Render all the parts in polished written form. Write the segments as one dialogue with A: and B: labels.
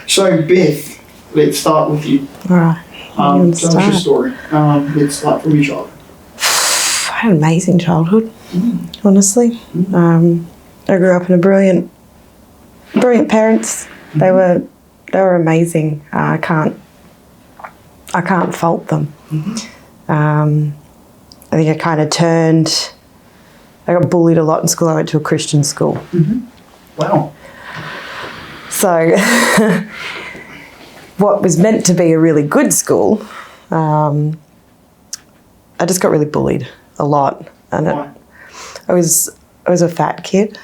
A: So, Beth, let's start with you.
B: All right.
A: Tell us your story. Let's start from your childhood.
B: I had an amazing childhood, honestly. I grew up in a brilliant parents. They were amazing. I can't fault them. I think I kind of turned. I got bullied a lot in school. I went to a Christian school.
A: Wow.
B: So, what was meant to be a really good school, I just got really bullied a lot, and I was a fat kid.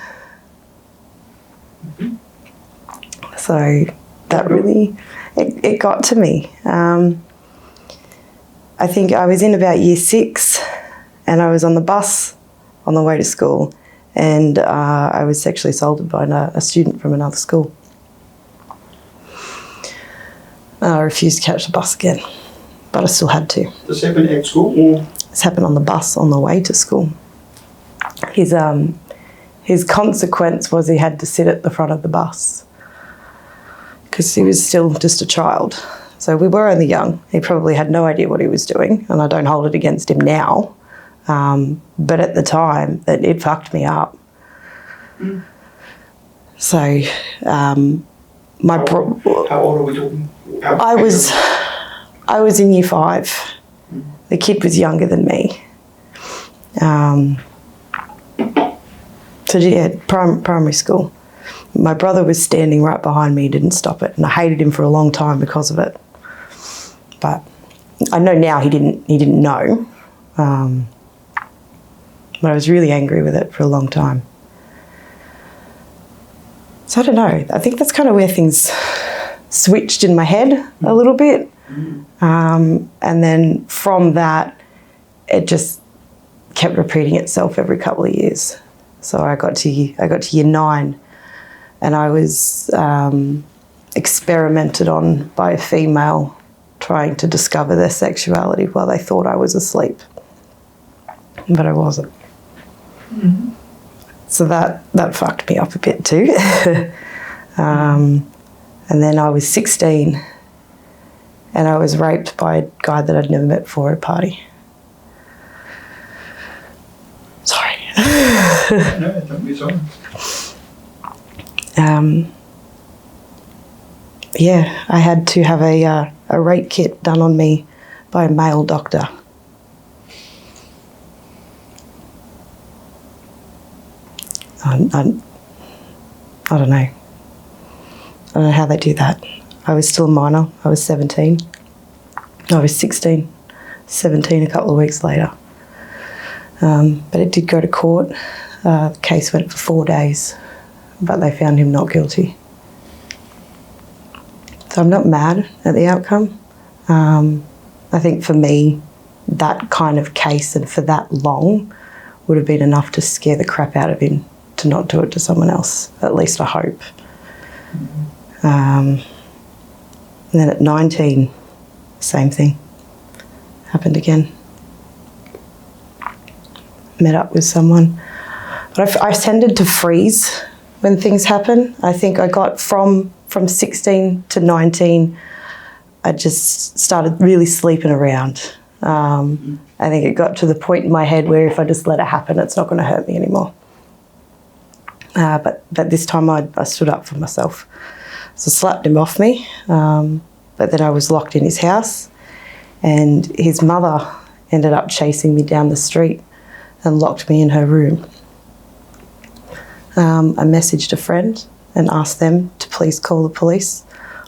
B: So that really it got to me. I think I was in about year 6, and I was on the bus on the way to school, and I was sexually assaulted by a student from another school. I refused to catch the bus again, but I still had to.
A: Does this happen at school or?
B: This happened on the bus on the way to school. His consequence was he had to sit at the front of the bus because he was still just a child. So we were only young. He probably had no idea what he was doing, and I don't hold it against him now. But at the time, it fucked me up. So
A: How old are we talking?
B: I was in year 5. The kid was younger than me. So yeah, primary school. My brother was standing right behind me, didn't stop it, and I hated him for a long time because of it. But I know now he didn't know. But I was really angry with it for a long time. So I don't know. I think that's kind of where things switched in my head a little bit. And then from that, it just kept repeating itself every couple of years. So I got to year 9, and I was experimented on by a female trying to discover their sexuality while they thought I was asleep. But I wasn't. So that fucked me up a bit too. And then I was 16, and I was raped by a guy that I'd never met before at a party. Sorry.
A: No, don't be sorry.
B: Yeah, I had to have a rape kit done on me by a male doctor. I don't know. I don't know how they do that. I was still a minor. I was 17. I was 16, 17 a couple of weeks later. But it did go to court. The case went for 4 days, but they found him not guilty. So I'm not mad at the outcome. I think for me, that kind of case and for that long would have been enough to scare the crap out of him to not do it to someone else, at least I hope. And then at 19, same thing happened again. Met up with someone. But I tended to freeze when things happen. I think I got from 16 to 19, I just started really sleeping around. I think it got to the point in my head where if I just let it happen, it's not going to hurt me anymore. But this time I stood up for myself. So I slapped him off me, but then I was locked in his house, and his mother ended up chasing me down the street and locked me in her room. I messaged a friend and asked them to please call the police.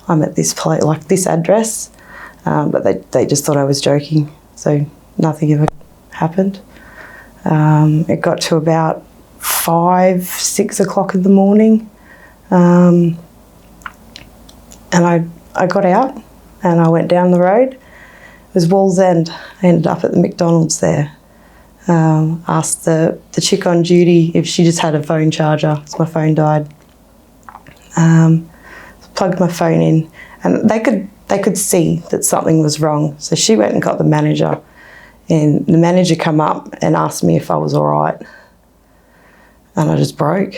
B: I'm at this place, like this address, but they just thought I was joking, so nothing ever happened. It got to about 5, 6 o'clock in the morning, and I got out and I went down the road. It was Wallsend. I ended up at the McDonald's there. Asked the chick on duty if she just had a phone charger, because my phone died. Plugged my phone in, and they could see that something was wrong. So she went and got the manager, and the manager come up and asked me if I was all right, and I just broke.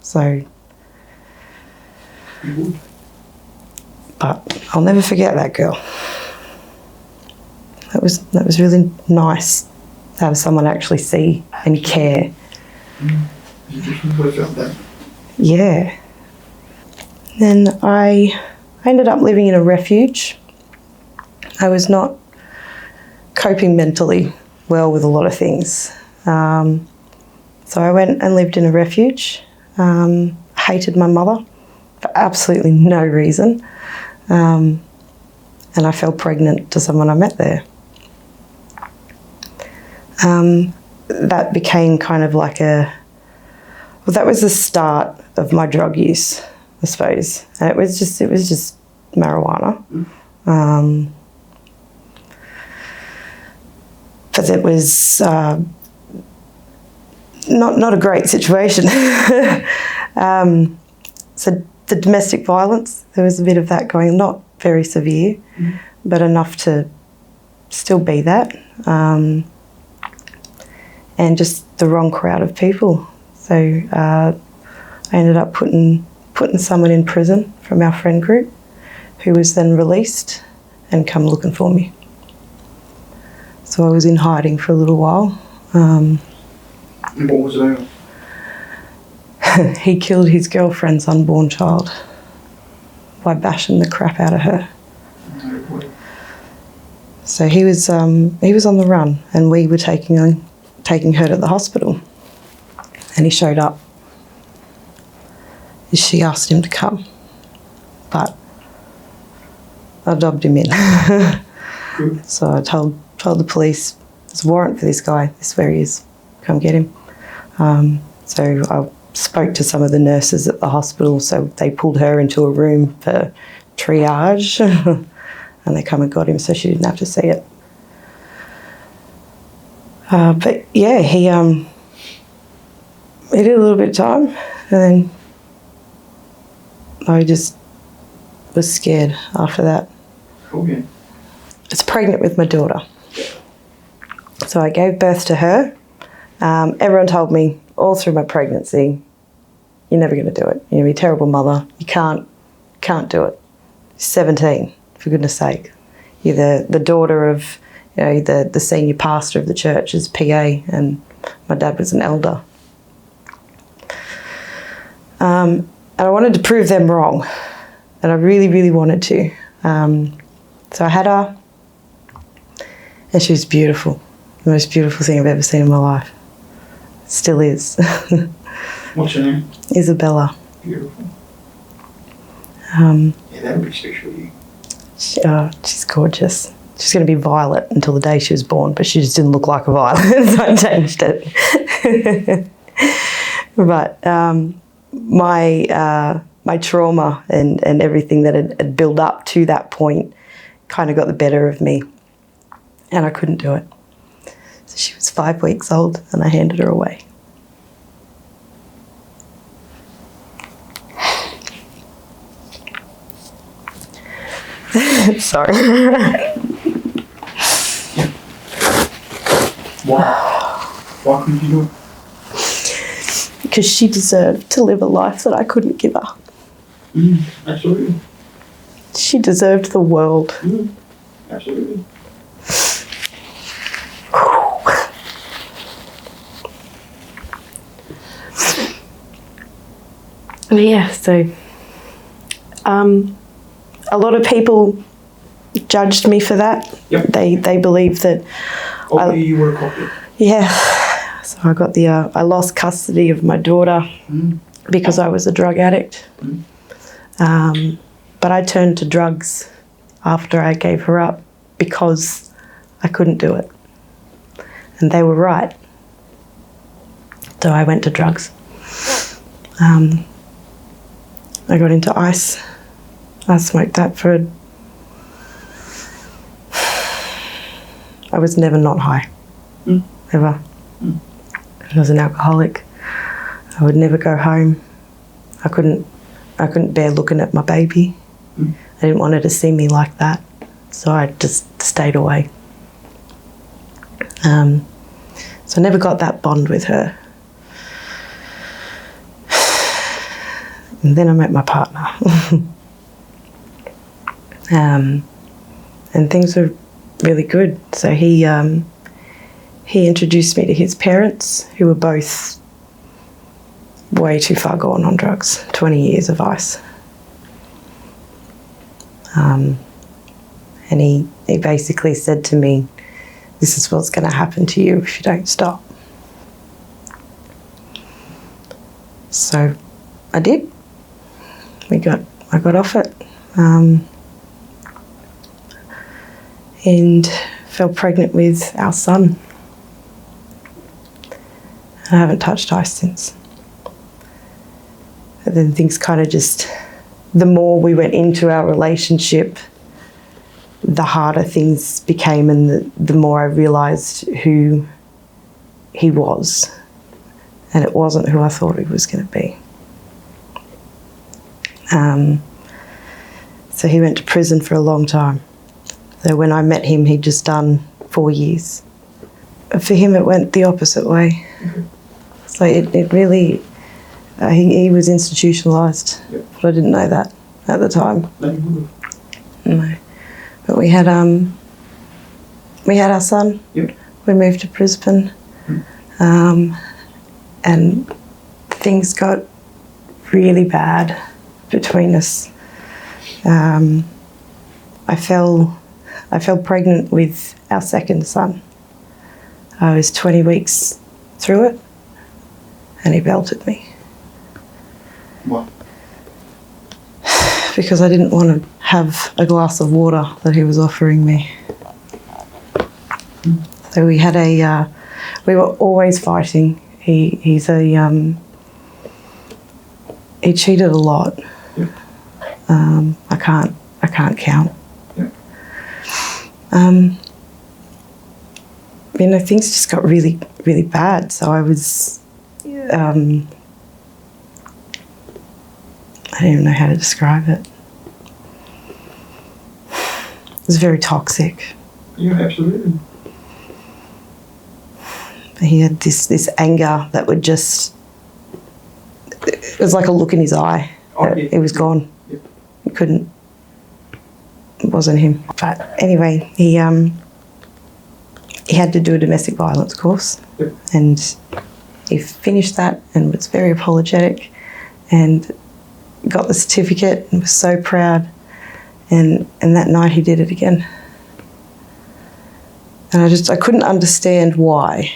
B: So But I'll never forget that girl. That was really nice to have someone actually see and care.
A: You just worked out that.
B: Yeah. Then I ended up living in a refuge. I was not coping mentally well with a lot of things. So I went and lived in a refuge. Hated my mother for absolutely no reason. And I fell pregnant to someone I met there. That became kind of like that was the start of my drug use, I suppose. And it was just marijuana. But it was not a great situation. So the domestic violence, there was a bit of that going, not very severe, but enough to still be that. And just the wrong crowd of people. So I ended up putting someone in prison from our friend group, who was then released and come looking for me. So I was in hiding for a little while.
A: And what was it about?
B: He killed his girlfriend's unborn child by bashing the crap out of her.
A: No way.
B: So he was on the run, and we were taking her to the hospital, and he showed up. She asked him to come, but I dobbed him in. So I told the police, there's a warrant for this guy, this is where he is, come get him. So I spoke to some of the nurses at the hospital, so they pulled her into a room for triage, and they come and got him so she didn't have to see it. But yeah, he did a little bit of time, and then I just was scared after that.
A: Oh yeah.
B: I was pregnant with my daughter. So I gave birth to her. Everyone told me all through my pregnancy, you're never going to do it. You're going to be a terrible mother. You can't do it. 17, for goodness sake. You're the daughter of, the senior pastor of the church's PA, and my dad was an elder. And I wanted to prove them wrong, and I really, really wanted to. So I had her, and she was beautiful. The most beautiful thing I've ever seen in my life. Still is.
A: What's her name?
B: Isabella.
A: Beautiful. Yeah, that would be special to you.
B: She's gorgeous. She's going to be violet until the day she was born, but she just didn't look like a violet, so I changed it. But my trauma and everything that had built up to that point kind of got the better of me, and I couldn't do it. So she was 5 weeks old, and I handed her away. Sorry.
A: Why couldn't you do it?
B: Because she deserved to live a life that I couldn't give her.
A: Absolutely.
B: She deserved the world.
A: Absolutely.
B: Yeah, so a lot of people judged me for that.
A: Yep.
B: They believed that.
A: You were a copy.
B: Yeah. So I got I lost custody of my daughter because I was a drug addict. But I turned to drugs after I gave her up because I couldn't do it. And they were right. So I went to drugs. I got into ice. I smoked that I was never not high. Ever. I was an alcoholic. I would never go home. I couldn't bear looking at my baby. I didn't want her to see me like that. So I just stayed away. So I never got that bond with her. And then I met my partner. and things were really good. So he introduced me to his parents, who were both way too far gone on drugs, 20 years of ice. And he basically said to me, "This is what's going to happen to you if you don't stop." So I did. I got off it, and fell pregnant with our son. I haven't touched ice since. But then things kind of just, the more we went into our relationship, the harder things became, and the more I realised who he was. And it wasn't who I thought he was going to be. So he went to prison for a long time. So when I met him, he'd just done 4 years. For him, it went the opposite way. So it really, he was institutionalised, but I didn't know that at the time. No. But we had our son. We moved to Brisbane, and things got really bad between us. I fell pregnant with our second son. I was 20 weeks through it, and he belted me.
A: What?
B: Because I didn't want to have a glass of water that he was offering me. So we had we were always fighting. He cheated a lot. I can't count. Things just got really, really bad. So I was, I don't even know how to describe it. It was very toxic.
A: Yeah, absolutely.
B: He had this anger that would just, it was like a look in his eye. It was gone.
A: Yep.
B: He couldn't, it wasn't him. But anyway, he had to do a domestic violence course.
A: Yep.
B: And he finished that and was very apologetic and got the certificate and was so proud. And that night he did it again. And I couldn't understand why.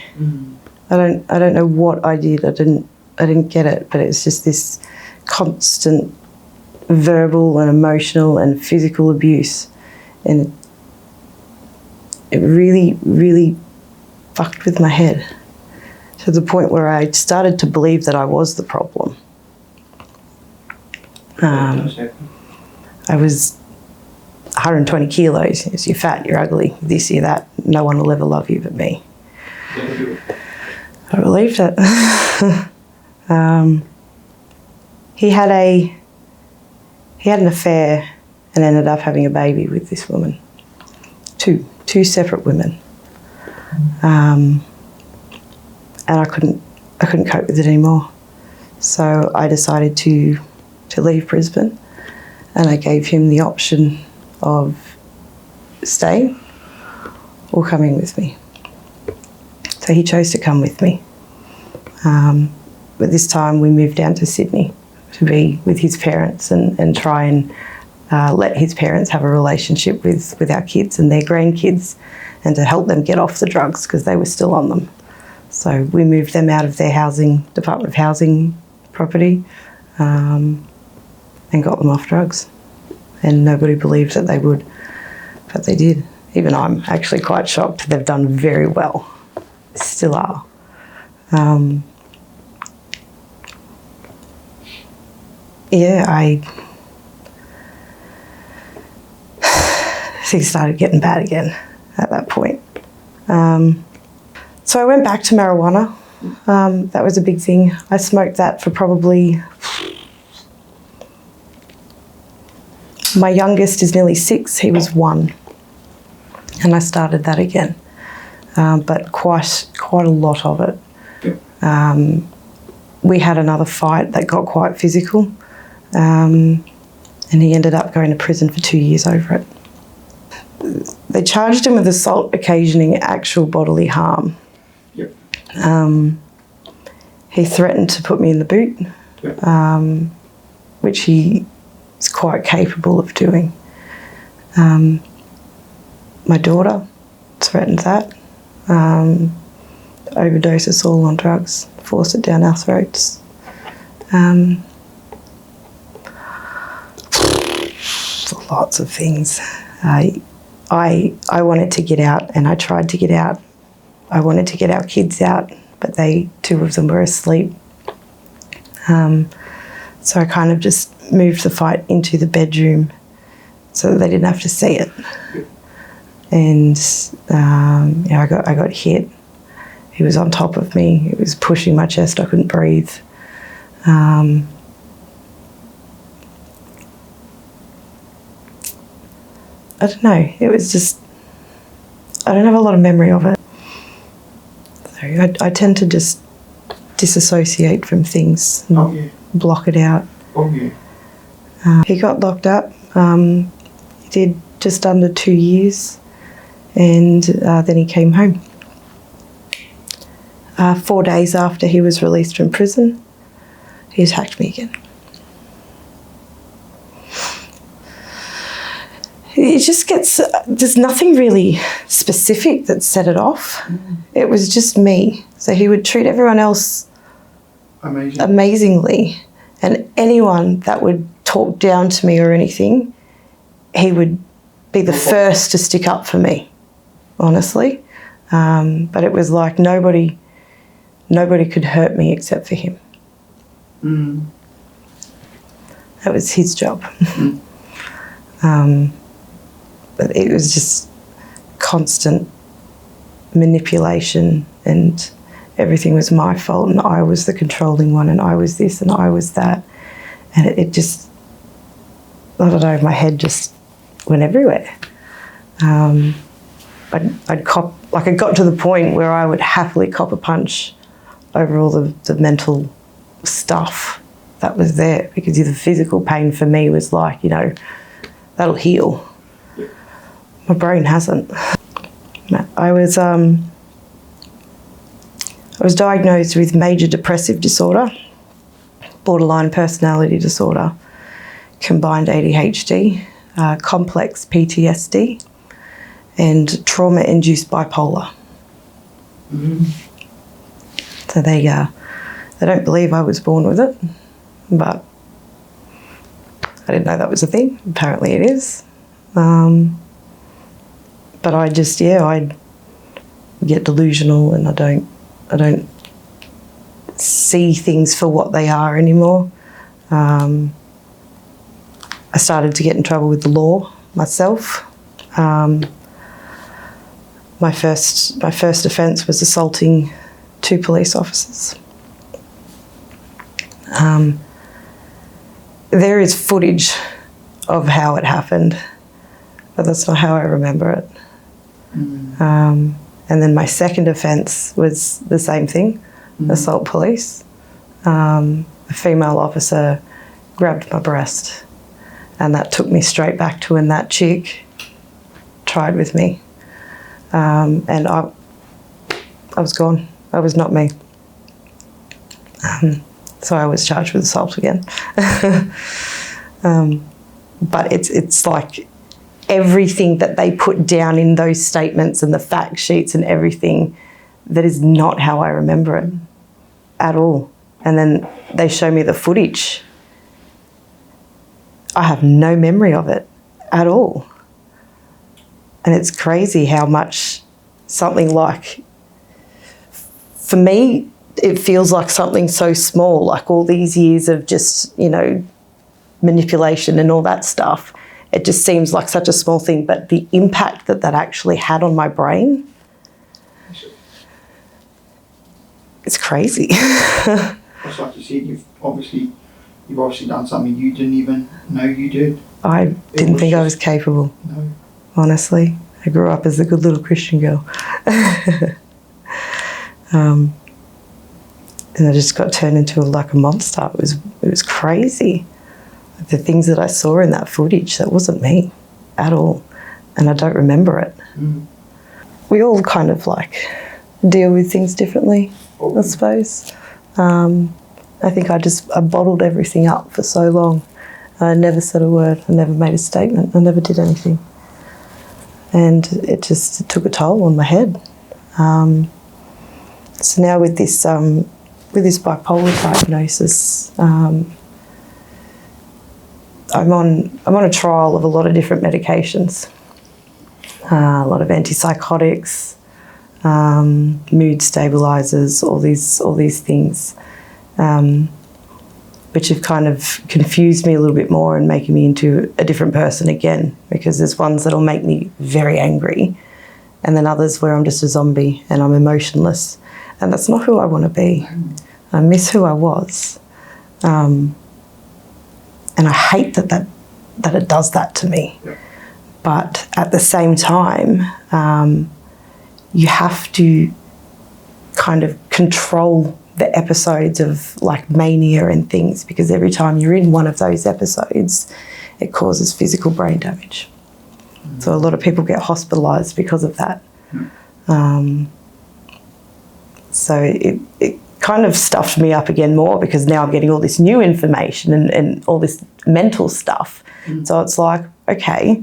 B: I don't know what I did. I didn't get it, but it's just this constant verbal and emotional and physical abuse, and it really, really fucked with my head to the point where I started to believe that I was the problem. I was 120 kilos. You're fat, you're ugly, this, you're that. No one will ever love you but me. I believed it. He had an affair and ended up having a baby with this woman. Two separate women. And I couldn't cope with it anymore. So I decided to leave Brisbane, and I gave him the option of staying or coming with me. So he chose to come with me. But this time we moved down to Sydney to be with his parents and try and let his parents have a relationship with our kids and their grandkids, and to help them get off the drugs because they were still on them. So we moved them out of their Department of Housing property and got them off drugs. And nobody believed that they would, but they did. Even I'm actually quite shocked. They've done very well. Still are. Things started getting bad again at that point. So I went back to marijuana. That was a big thing. I smoked that for probably, my youngest is nearly 6, he was 1. And I started that again, but quite a lot of it. We had another fight that got quite physical, and and he ended up going to prison for 2 years over it. They charged him with assault occasioning actual bodily harm.
A: Yep.
B: He threatened to put me in the boot,
A: Yep.
B: which he is quite capable of doing. My daughter threatened that. Overdose us all on drugs, force it down our throats. Lots of things. I wanted to get out, and I tried to get out. I wanted to get our kids out, but two of them were asleep. So I kind of just moved the fight into the bedroom so that they didn't have to see it. And I got hit. He was on top of me. He was pushing my chest. I couldn't breathe. I don't know. It was just, I don't have a lot of memory of it. So I tend to just disassociate from things and block it out. He got locked up. He did just under 2 years, and then he came home. 4 days after he was released from prison, he attacked me again. It just gets, there's nothing really specific that set it off. It was just me. So he would treat everyone else amazingly, and anyone that would talk down to me or anything, he would be the first to stick up for me, honestly. But it was like nobody could hurt me except for him. That was his job. But it was just constant manipulation, and everything was my fault, and I was the controlling one, and I was this and I was that. And it just, I don't know, my head just went everywhere. I'd cop, like it got to the point where I would happily cop a punch over all the mental stuff that was there, because the physical pain for me was like, that'll heal. My brain hasn't. I was diagnosed with major depressive disorder, borderline personality disorder, combined ADHD, complex PTSD, and trauma-induced bipolar. So they don't believe I was born with it, but I didn't know that was a thing. Apparently it is. But I just, I get delusional, and I don't see things for what they are anymore. I started to get in trouble with the law myself. My first offence was assaulting 2 police officers. There is footage of how it happened, but that's not how I remember it. And then my second offence was the same thing, assault police. A female officer grabbed my breast, and that took me straight back to when that chick tried with me. And I was gone. I was not me. So I was charged with assault again. But it's like everything that they put down in those statements and the fact sheets and everything, that is not how I remember it at all. And then they show me the footage. I have no memory of it at all. And it's crazy how much something like, for me, it feels like something so small, like all these years of just, manipulation and all that stuff. It just seems like such a small thing, but the impact that actually had on my brain, it's crazy.
A: It's like you said, you've obviously done something you didn't even know you did.
B: I didn't think I was capable.
A: No.
B: Honestly, I grew up as a good little Christian girl. And I just got turned into like a monster. It was crazy. the things that I saw in that footage, that wasn't me at all, and I don't remember it. We all kind of like deal with things differently, I suppose. I think I bottled everything up for so long. I never said a word, I never made a statement, I never did anything. And it took a toll on my head. So now with this bipolar diagnosis, I'm on a trial of a lot of different medications, a lot of antipsychotics, mood stabilizers, all these things, which have kind of confused me a little bit more and making me into a different person again, because there's ones that'll make me very angry, and then others where I'm just a zombie and I'm emotionless, and that's not who I want to be. I miss who I was, and I hate that it does that to me. But at the same time, you have to kind of control the episodes of like mania and things, because every time you're in one of those episodes, it causes physical brain damage. So a lot of people get hospitalised because of that. So it kind of stuffed me up again more, because now I'm getting all this new information and all this mental stuff. So it's like, okay,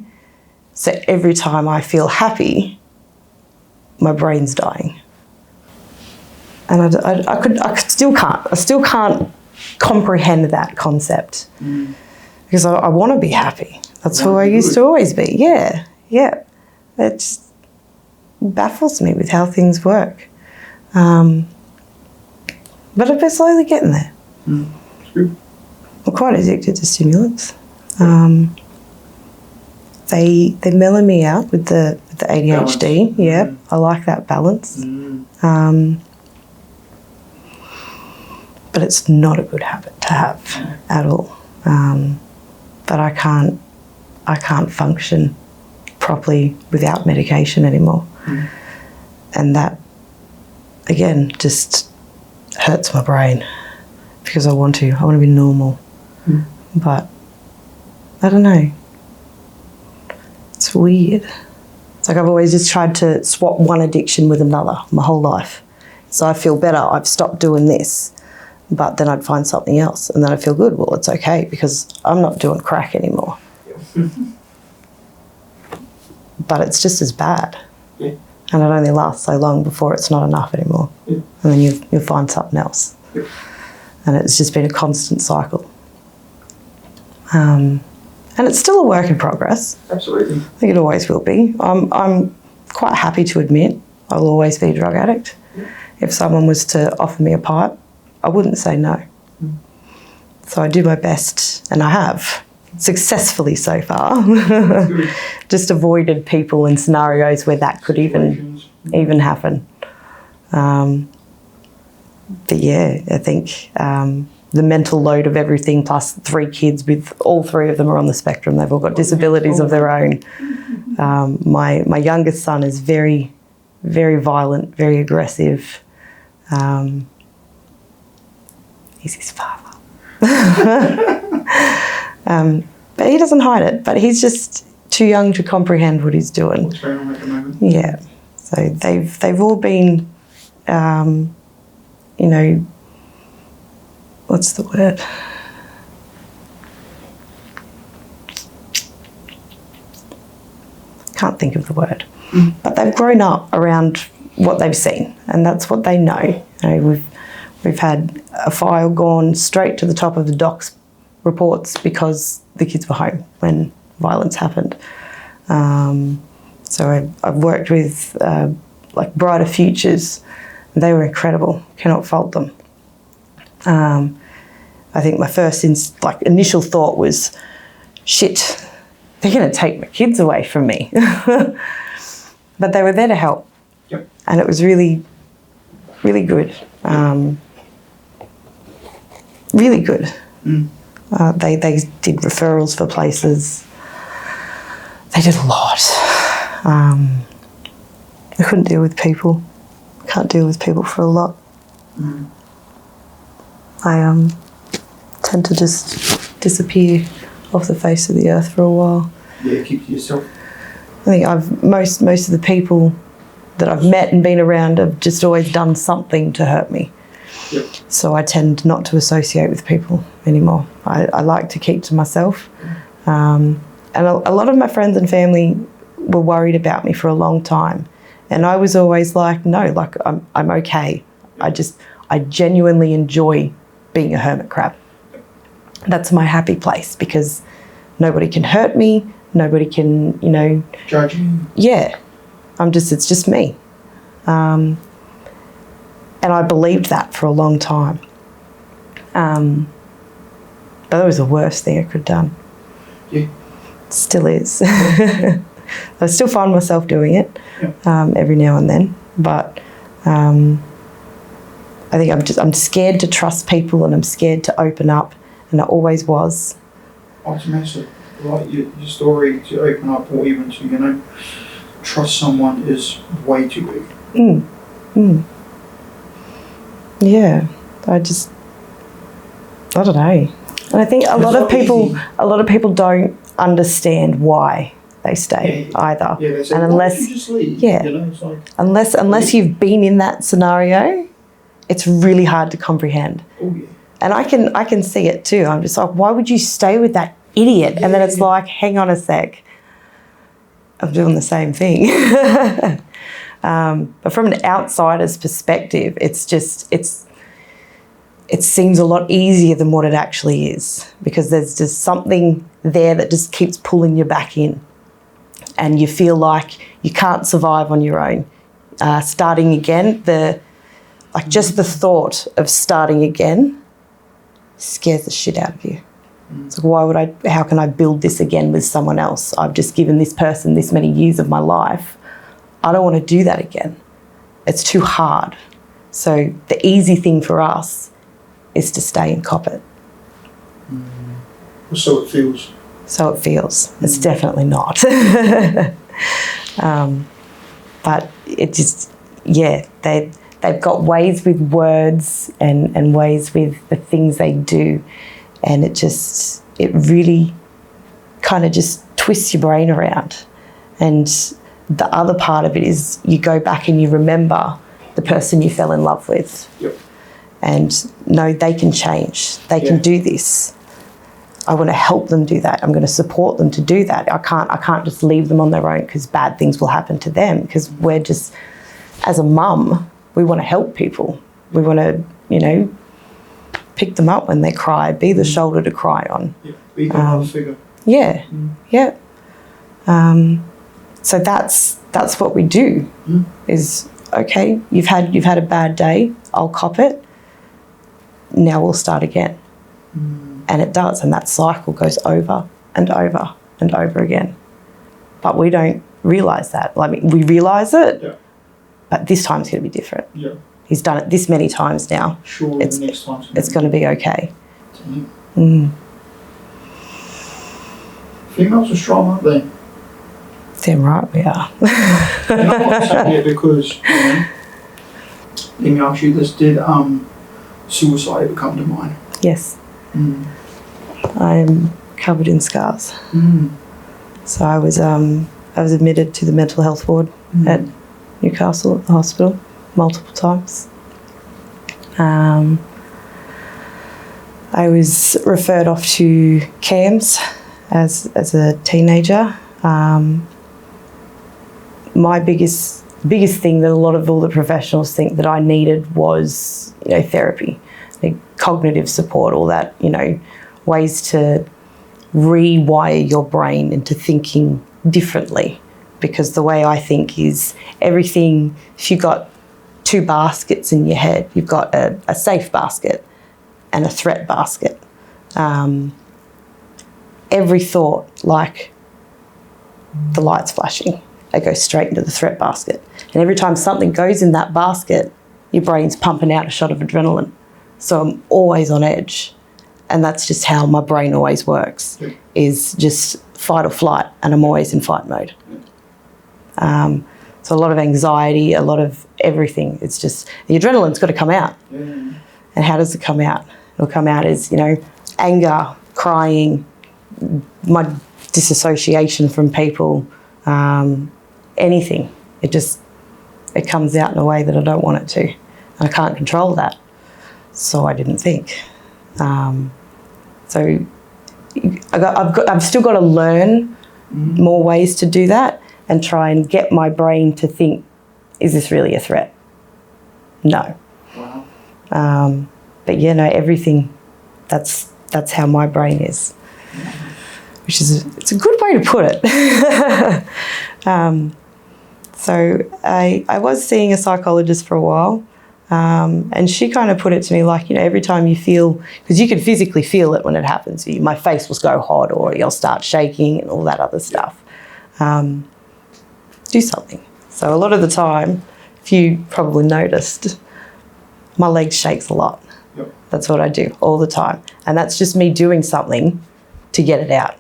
B: so every time I feel happy, my brain's dying. And I still can't comprehend that concept, because I want to be happy. That's who I used to always be. Yeah. It just baffles me with how things work. But I've been slowly getting there.
A: That's good.
B: I'm quite addicted to stimulants. They mellow me out with the ADHD.
A: Balance.
B: Yeah, I like that balance. But it's not a good habit to have at all. But I can't function properly without medication anymore. And that, again, just hurts my brain, because I want to be normal. But I don't know. It's weird. It's like I've always just tried to swap one addiction with another my whole life. So I feel better, I've stopped doing this, but then I'd find something else and then I feel good. Well, it's okay, because I'm not doing crack anymore. But it's just as bad.
A: Yeah.
B: And it only lasts so long before it's not enough anymore.
A: Yeah.
B: And then you'll find something else.
A: Yeah.
B: And it's just been a constant cycle. And it's still a work in progress.
A: Absolutely.
B: I think it always will be. I'm quite happy to admit I'll always be a drug addict.
A: Yeah.
B: If someone was to offer me a pipe, I wouldn't say no. So I do my best, and I have successfully so far. Just avoided people in scenarios where that could even happen. But yeah, I think the mental load of everything, plus 3 kids, with all 3 of them are on the spectrum. They've all got disabilities of their own. My youngest son is very, very violent, very aggressive. He's his father. But he doesn't hide it, but he's just too young to comprehend what he's doing.
A: What's going on at the moment?
B: Yeah. So they've all been, what's the word? Can't think of the word. But they've grown up around what they've seen, and that's what they know. We've had a file gone straight to the top of the doc's reports because the kids were home when violence happened. So I've worked with like Brighter Futures. They were incredible. Cannot fault them. I think my first initial thought was, shit, they're going to take my kids away from me. But they were there to help.
A: Yep.
B: And it was really, really good. Really good. They did referrals for places. They did a lot. I couldn't deal with people. Can't deal with people for a lot. I tend to just disappear. off the face of the earth for a while.
A: Yeah, keep to yourself.
B: I think most of the people that I've met and been around have just always done something to hurt me.
A: Yep.
B: So I tend not to associate with people anymore. I like to keep to myself. And a lot of my friends and family were worried about me for a long time. And I was always like, no, like I'm okay. I genuinely enjoy being a hermit crab. That's my happy place because nobody can hurt me. Nobody can,
A: Judge me.
B: Yeah. It's just me. And I believed that for a long time. But that was the worst thing I could have done.
A: Yeah.
B: It still is. I still find myself doing it every now and then. But I think I'm scared to trust people and I'm scared to open up, and I always was.
A: It's massive. Like your story to open up or even to, trust someone is way too big.
B: Yeah. I don't know. And I think a lot of people don't understand why they stay either.
A: Yeah, they say,
B: and
A: why
B: unless
A: don't you just leave?
B: Yeah.
A: It's like,
B: unless you've been in that scenario, it's really hard to comprehend.
A: oh yeah.
B: And I can see it too. I'm just like, why would you stay with that idiot? And then it's like, hang on a sec. I'm doing the same thing. But from an outsider's perspective, it seems a lot easier than what it actually is, because there's just something there that just keeps pulling you back in, and you feel like you can't survive on your own. Starting again, just the thought of starting again scares the shit out of you. It's like, how can I build this again with someone else? I've just given this person this many years of my life. I don't want to do that again. It's too hard. So the easy thing for us is to stay and cop it.
A: So it feels.
B: So it feels. It's definitely not. But it just, they've got ways with words and ways with the things they do. And it really kind of just twists your brain around. And the other part of it is you go back and you remember the person you fell in love with.
A: Yep.
B: And no, they can change. They can do this. I want to help them do that. I'm going to support them to do that. I can't just leave them on their own because bad things will happen to them, because we're just, as a mum, we want to help people. We want to, pick them up when they cry, be the shoulder to cry on.
A: Yeah, be the mother figure.
B: Yeah, yeah. So that's what we do. Is okay. You've had a bad day. I'll cop it. Now we'll start again, and it does, and that cycle goes over and over and over again. But we don't realise that. We realise it, but this time's going to be different.
A: Yeah.
B: He's done it this many times now.
A: Sure, the next time
B: it's going to be okay.
A: Females are strong, aren't they?
B: Damn right we are.
A: And I'm not saying it because, let me ask you this, did suicide ever come to mind?
B: Yes. I'm covered in scars. So I was admitted to the mental health ward at Newcastle at the hospital multiple times. I was referred off to CAMS as a teenager. My biggest thing that a lot of all the professionals think that I needed was, therapy, cognitive support, all that, ways to rewire your brain into thinking differently. Because the way I think is everything, if you've got two baskets in your head, you've got a safe basket and a threat basket. Every thought, like the lights flashing, they go straight into the threat basket. And every time something goes in that basket, your brain's pumping out a shot of adrenaline. So I'm always on edge. And that's just how my brain always works, is just fight or flight, and I'm always in fight mode. So a lot of anxiety, a lot of everything. It's just, the adrenaline's got to come out. And how does it come out? It'll come out as, anger, crying, my disassociation from people, anything. It comes out in a way that I don't want it to. And I can't control that. So I didn't think. So I've still got to learn more ways to do that and try and get my brain to think, is this really a threat? No.
A: Wow.
B: But yeah, no, everything, that's how my brain is. Which is, it's a good way to put it. So I was seeing a psychologist for a while, and she kind of put it to me like, every time you feel, because you can physically feel it when it happens to you, my face will go hot or you'll start shaking and all that other stuff. Do something. So a lot of the time, if you probably noticed, my leg shakes a lot.
A: Yep.
B: That's what I do all the time. And that's just me doing something to get it out.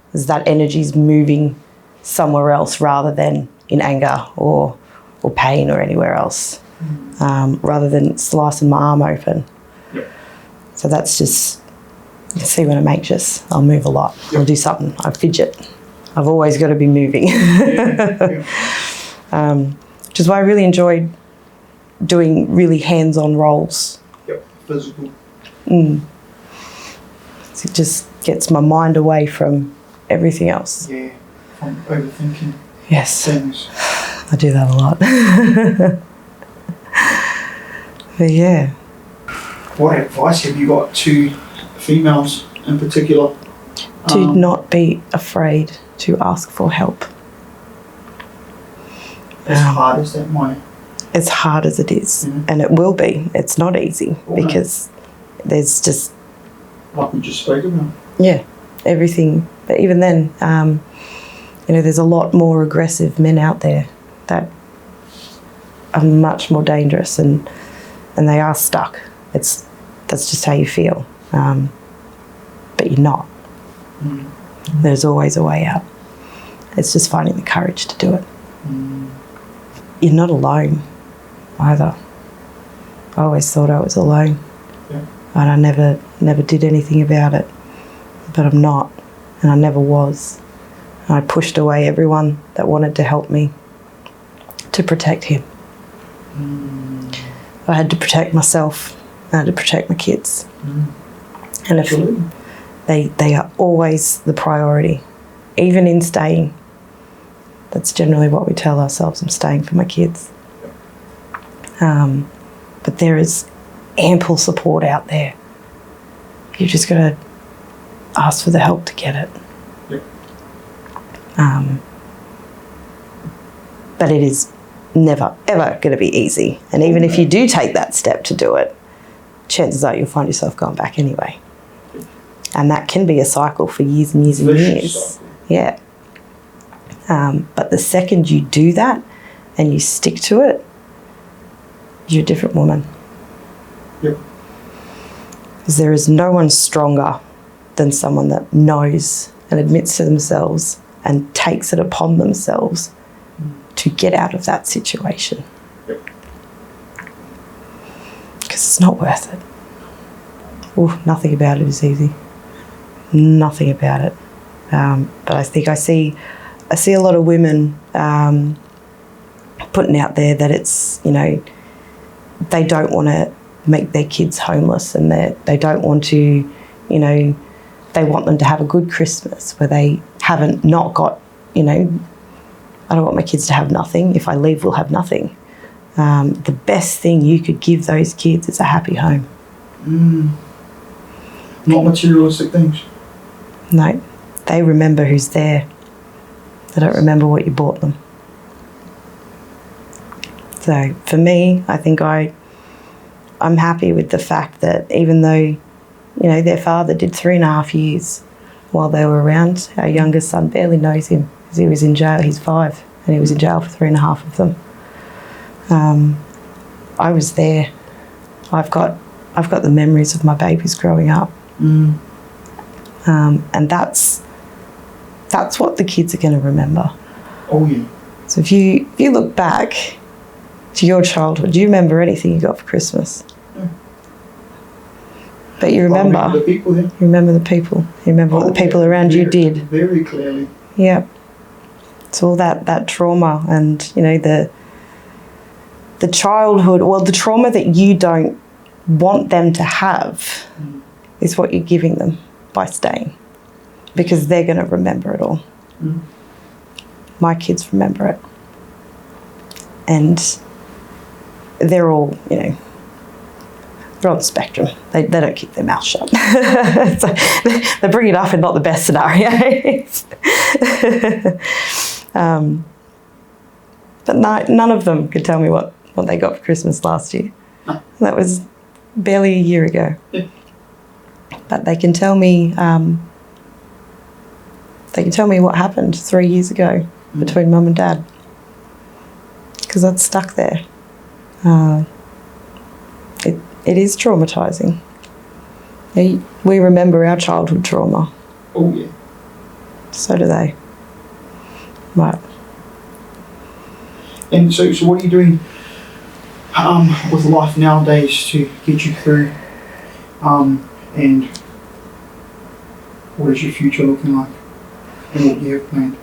B: Because that energy's moving somewhere else rather than in anger or pain or anywhere else, rather than slicing my arm open.
A: Yep.
B: So that's just, you see when I'm anxious, I'll move a lot.
A: Yep.
B: I'll do something, I fidget. I've always got to be moving. Which is why I really enjoyed doing really hands-on roles.
A: Yep. Physical.
B: So it just gets my mind away from everything else.
A: Yeah. From overthinking.
B: Yes.
A: Things.
B: I do that a lot. But yeah.
A: What advice have you got to females in particular?
B: Do not be afraid to ask for help.
A: As hard as that might.
B: As hard as it is, and it will be. It's not easy because there's just...
A: Like we just spoke about.
B: Yeah, everything. But even then, there's a lot more aggressive men out there that are much more dangerous and they are stuck. That's just how you feel. But you're not. There's always a way out. It's just finding the courage to do it. You're not alone either. I always thought I was alone.
A: Yeah.
B: And I never did anything about it. But I'm not, and I never was. I pushed away everyone that wanted to help me to protect him. I had to protect myself. I had to protect my kids. And if they are always the priority, even in staying. That's generally what we tell ourselves, I'm staying for my kids. But there is ample support out there. You've just got to ask for the help to get it.
A: Yep.
B: But it is never, ever going to be easy. And even if you do take that step to do it, chances are you'll find yourself going back anyway. And that can be a cycle for years and years and years. Yeah. But the second you do that and you stick to it, you're a different woman.
A: Yep.
B: Because there is no one stronger than someone that knows and admits to themselves and takes it upon themselves to get out of that situation.
A: Yep.
B: Because it's not worth it. Ooh, nothing about it is easy. Nothing about it. But I think I see a lot of women putting out there that it's, they don't want to make their kids homeless and they don't want to, they want them to have a good Christmas where they haven't not got, I don't want my kids to have nothing. If I leave, we'll have nothing. The best thing you could give those kids is a happy home.
A: Not materialistic things.
B: No, they remember who's there. They don't remember what you bought them. So for me, I think I'm happy with the fact that even though, their father did 3.5 years while they were around, our youngest son barely knows him because he was in jail. He's 5 and he was in jail for 3.5 of them. I was there. I've got the memories of my babies growing up. And that's what the kids are going to remember.
A: Oh yeah.
B: So if you look back to your childhood, do you remember anything you got for Christmas? But you
A: I
B: remember.
A: the people then.
B: You remember the people. You remember what the people around you did.
A: Very clearly.
B: Yeah. It's all that trauma and, you know, the childhood, well, the trauma that you don't want them to have is what you're giving them by staying, because they're going to remember it all. My kids remember it. And they're all, you know, they're on the spectrum. They don't keep their mouth shut. So they bring it up in not the best scenarios. But none of them could tell me what they got for Christmas last year. That was barely a year ago. But they can tell me what happened 3 years ago between Mum and Dad, because that's stuck there. It is traumatising. We remember our childhood trauma.
A: Oh yeah.
B: So do they. Right.
A: And so what are you doing with life nowadays to get you through? And what is your future looking like? And what do you have planned?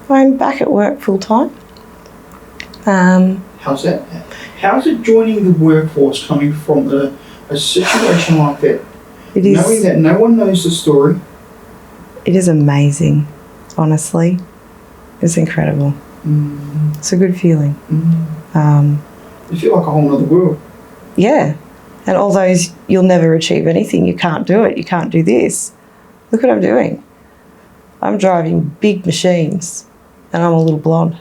B: I'm back at work full time.
A: How's that? How's it joining the workforce, coming from a situation like that?
B: It is.
A: Knowing that no one knows the story.
B: It is amazing, honestly. It's incredible. It's a good feeling.
A: You feel like a whole other world.
B: Yeah. And all those, you'll never achieve anything, you can't do it, you can't do this. Look what I'm doing. I'm driving big machines and I'm a little blonde.